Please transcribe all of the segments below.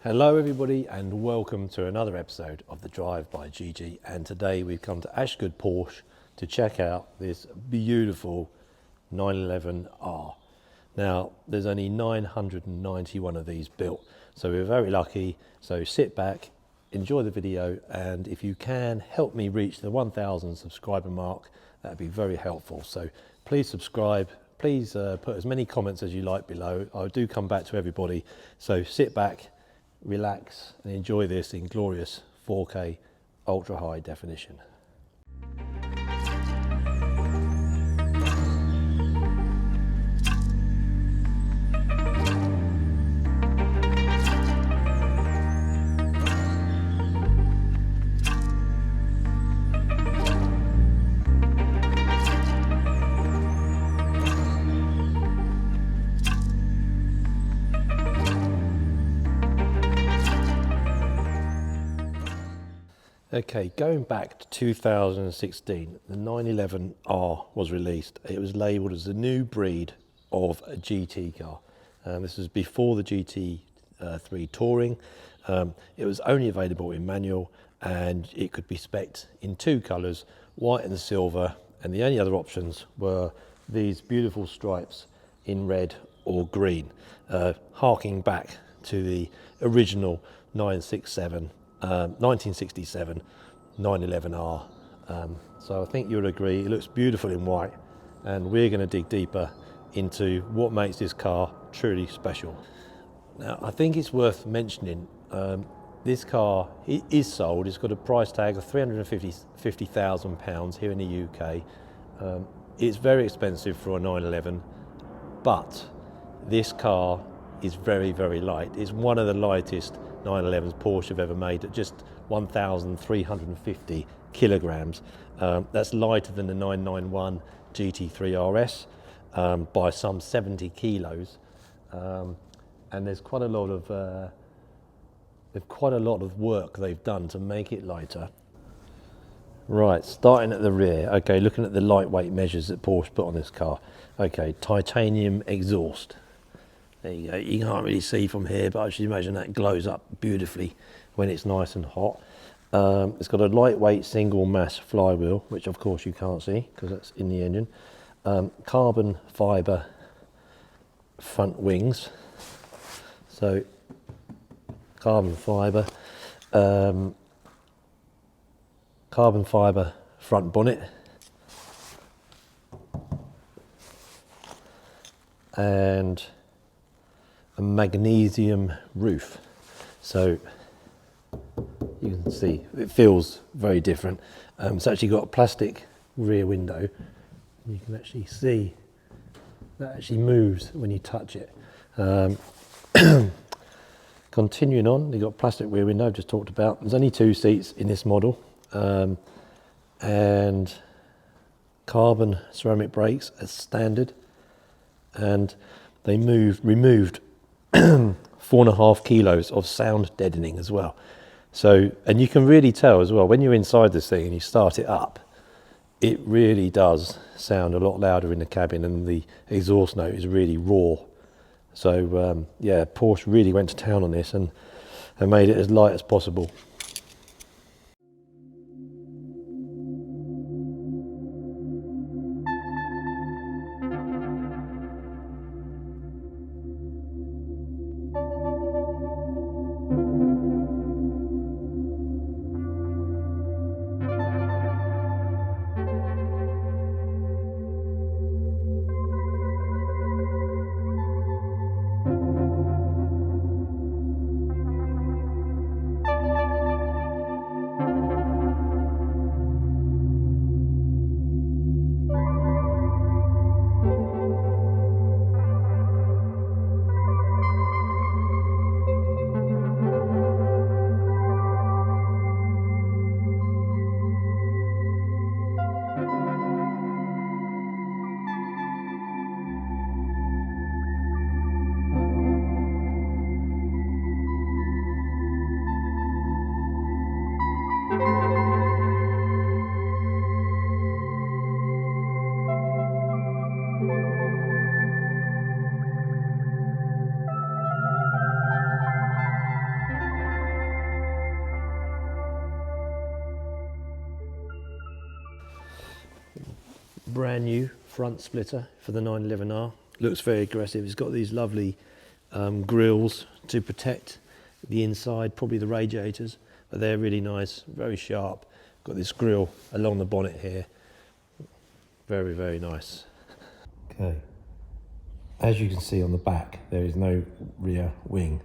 Hello everybody and welcome to another episode of the Drive by GG, and today we've come to Ashgood Porsche to check out this beautiful 911R. Now there's only 991 of these built, so we're very lucky. So sit back, enjoy the video, and if you can help me reach the 1,000 subscriber mark, that'd be very helpful. So please subscribe, please put as many comments as you like below. I do come back to everybody, so sit back, relax and enjoy this in glorious 4K ultra high definition. Okay, going back to 2016, the 911R was released. It was labelled as a new breed of a GT car. This was before the GT3 Touring. It was only available in manual and it could be spec'd in two colours, white and silver, and the only other options were these beautiful stripes in red or green, harking back to the original 1967 911R. So I think you'll agree it looks beautiful in white, and we're going to dig deeper into what makes this car truly special. Now I think it's worth mentioning this car is sold. It's got a price tag of £350,000 here in the UK. It's very expensive for a 911, but this car is very, very light. It's one of the lightest 911s Porsche have ever made, at just 1,350 kilograms. That's lighter than the 991 GT3 RS by some 70 kilos. And there's quite a lot of work they've done to make it lighter. Right, starting at the rear. Okay, looking at the lightweight measures that Porsche put on this car. Okay, titanium exhaust. There you go. You can't really see from here, but I should imagine that glows up beautifully when it's nice and hot. It's got a lightweight single mass flywheel, which of course you can't see because that's in the engine. Carbon fibre front wings. So carbon fibre front bonnet. And a magnesium roof. So you can see it feels very different. It's actually got a plastic rear window. You can actually see that actually moves when you touch it. Continuing on, you've got plastic rear window I've just talked about. There's only 2 seats in this model, and carbon ceramic brakes as standard, and they removed 4.5 kilos of sound deadening as well. So, and you can really tell as well when you're inside this thing and you start it up, it really does sound a lot louder in the cabin, and the exhaust note is really raw. So yeah, Porsche really went to town on this and made it as light as possible. brand new front splitter for the 911R. Looks very aggressive. It's got these lovely grills to protect the inside, probably the radiators, but they're really nice, very sharp. Got this grill along the bonnet here. Very, very nice. Okay. As you can see on the back, there is no rear wing.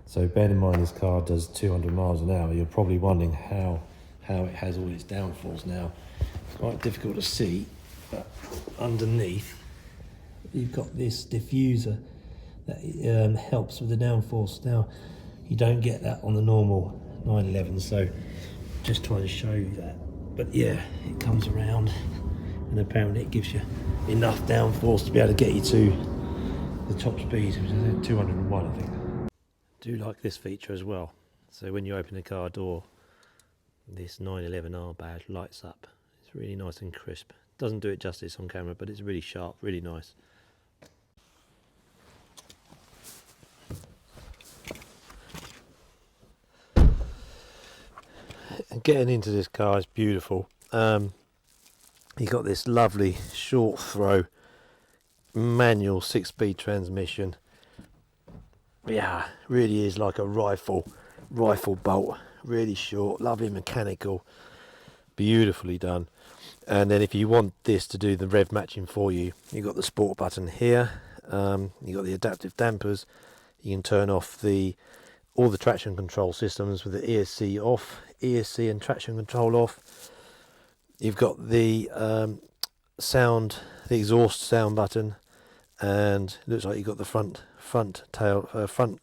So bear in mind this car does 200 miles an hour. You're probably wondering how it has all its downforce now. It's quite difficult to see, but underneath you've got this diffuser that helps with the downforce. Now, you don't get that on the normal 911, so just trying to show you that. But yeah, it comes around and apparently it gives you enough downforce to be able to get you to the top speed, which is 201, I think. Do like this feature as well. So when you open the car door, this 911R badge lights up. It's really nice and crisp. Doesn't do it justice on camera, but it's really sharp, really nice. And getting into this car is beautiful. You've got this lovely short throw manual 6-speed transmission. Yeah, really is like a rifle bolt. Really short, lovely mechanical, beautifully done. And then if you want this to do the rev matching for you, you've got the sport button here. You've got the adaptive dampers. You can turn off all the traction control systems with the ESC off, ESC and traction control off. You've got the the exhaust sound button, and it looks like you've got the front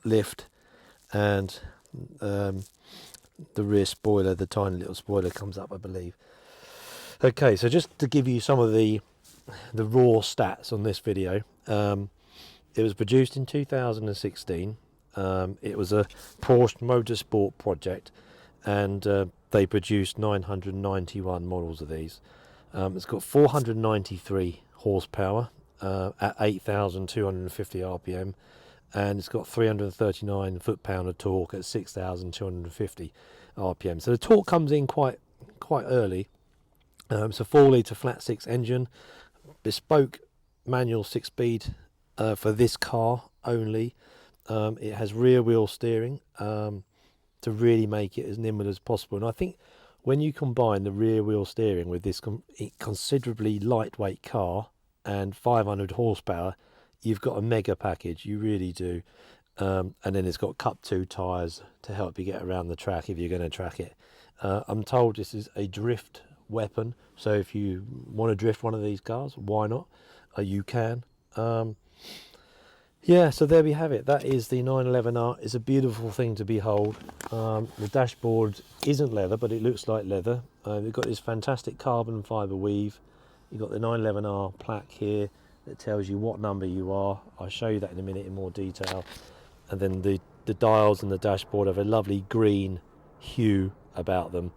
lift, and the rear spoiler, the tiny little spoiler comes up, I believe. Okay, so just to give you some of the raw stats on this video, it was produced in 2016. It was a Porsche motorsport project, and they produced 991 models of these. It's got 493 horsepower at 8,250 RPM, and it's got 339 foot-pound of torque at 6,250 RPM. So the torque comes in quite early. It's a 4-litre flat 6 engine, bespoke manual 6-speed for this car only. It has rear wheel steering to really make it as nimble as possible. And I think when you combine the rear wheel steering with this considerably lightweight car and 500 horsepower, you've got a mega package. You really do. And then it's got Cup 2 tyres to help you get around the track if you're going to track it. I'm told this is a drift weapon, so if you want to drift one of these cars, why not? You can. Yeah, so there we have it. That is the 911R. It's a beautiful thing to behold. The dashboard isn't leather, but it looks like leather. We've got this fantastic carbon fibre weave. You've got the 911R plaque here that tells you what number you are. I'll show you that in a minute in more detail. And then the dials and the dashboard have a lovely green hue about them.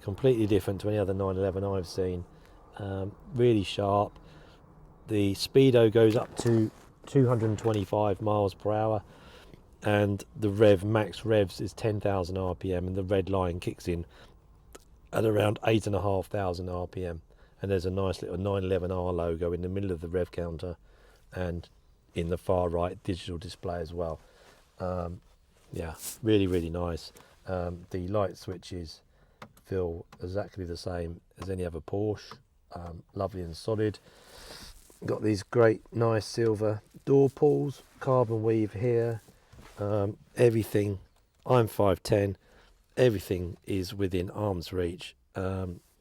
Completely different to any other 911 I've seen. Really sharp. The speedo goes up to 225 miles per hour, and the max revs is 10,000 RPM, and the red line kicks in at around 8,500 RPM. And there's a nice little 911R logo in the middle of the rev counter, and in the far right digital display as well. Yeah, really nice. The light switches feel exactly the same as any other Porsche. Lovely and solid. Got these great nice silver door pulls, carbon weave here. Everything, I'm 5'10", everything is within arm's reach.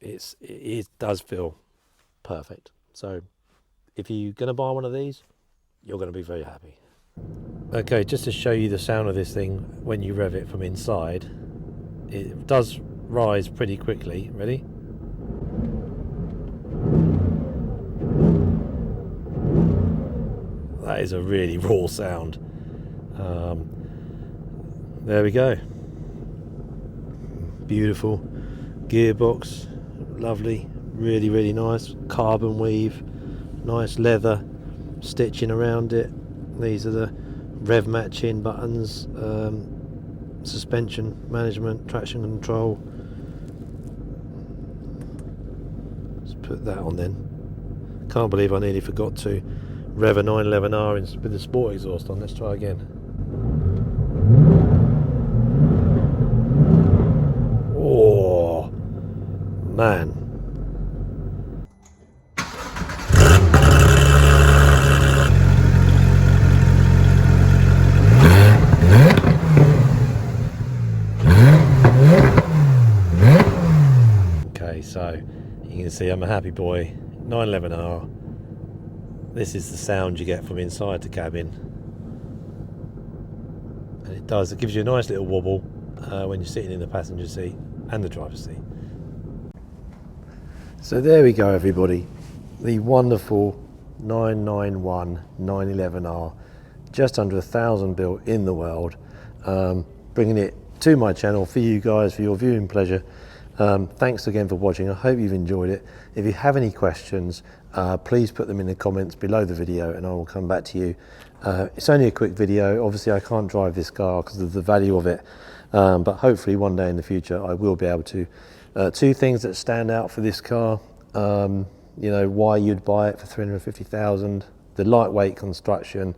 It does feel perfect. So if you're going to buy one of these, you're going to be very happy. Okay, just to show you the sound of this thing when you rev it from inside, it does rise pretty quickly. Ready? That is a really raw sound. There we go. Beautiful gearbox, lovely, really nice. Carbon weave, nice leather stitching around it. These are the rev matching buttons, suspension management, traction control. Let's put that on then. Can't believe I nearly forgot to rev a 911R with the sport exhaust on. Let's try again. Oh man. Okay, so you can see I'm a happy boy. 911R. This is the sound you get from inside the cabin, and it gives you a nice little wobble when you're sitting in the passenger seat and the driver's seat. So there we go, everybody, the wonderful 991 911R, just under 1,000 built in the world, bringing it to my channel for you guys, for your viewing pleasure. Thanks again for watching. I hope you've enjoyed it. If you have any questions, please put them in the comments below the video and I will come back to you. It's only a quick video. Obviously I can't drive this car because of the value of it, but hopefully one day in the future I will be able to. Two things that stand out for this car, you know, why you'd buy it for 350,000, the lightweight construction,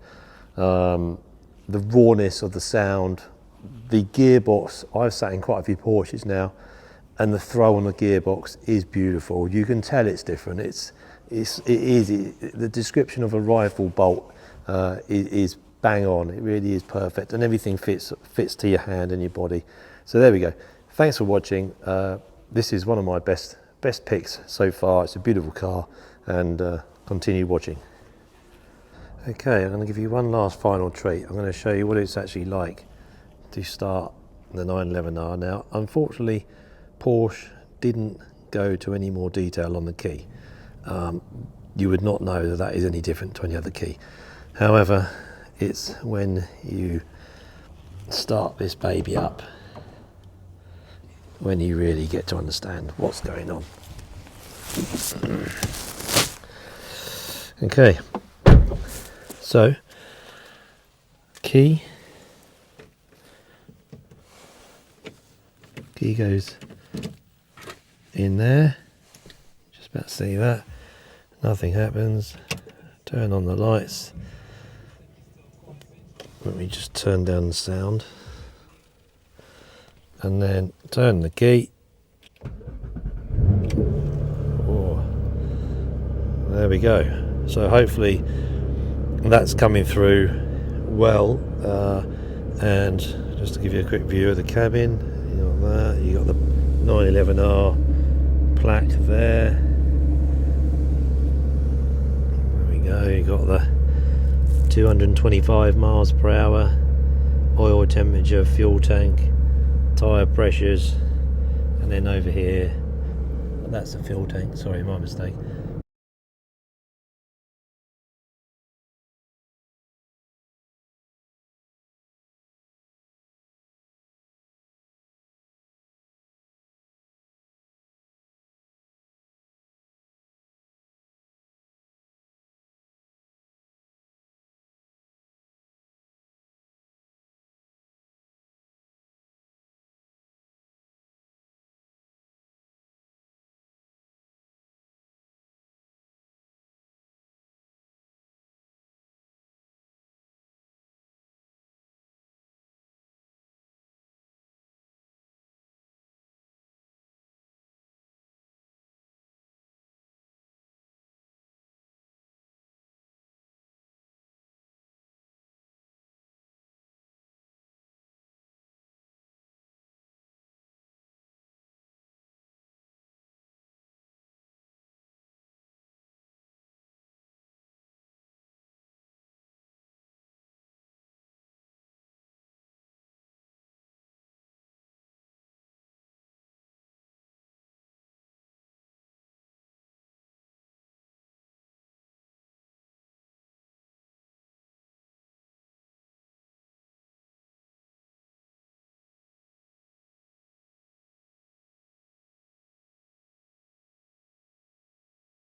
the rawness of the sound, the gearbox. I've sat in quite a few Porsches now, and the throw on the gearbox is beautiful. You can tell it's different. The description of a rifle bolt is bang on. It really is perfect, and everything fits to your hand and your body. So there we go. Thanks for watching. This is one of my best picks so far. It's a beautiful car, and continue watching. Okay, I'm going to give you one last final treat. I'm going to show you what it's actually like to start the 911R. Now, unfortunately, Porsche didn't go to any more detail on the key. You would not know that that is any different to any other key. However, it's when you start this baby up when you really get to understand what's going on. Okay, so key goes in there. Just about to see that. Nothing happens. Turn on the lights. Let me just turn down the sound, and then turn the key. Oh, there we go. So hopefully that's coming through well. And just to give you a quick view of the cabin, you got that. You got the 911R plaque there. There we go. You got the 225 miles per hour, oil temperature, fuel tank, tyre pressures, and then over here, that's the fuel tank, sorry, my mistake.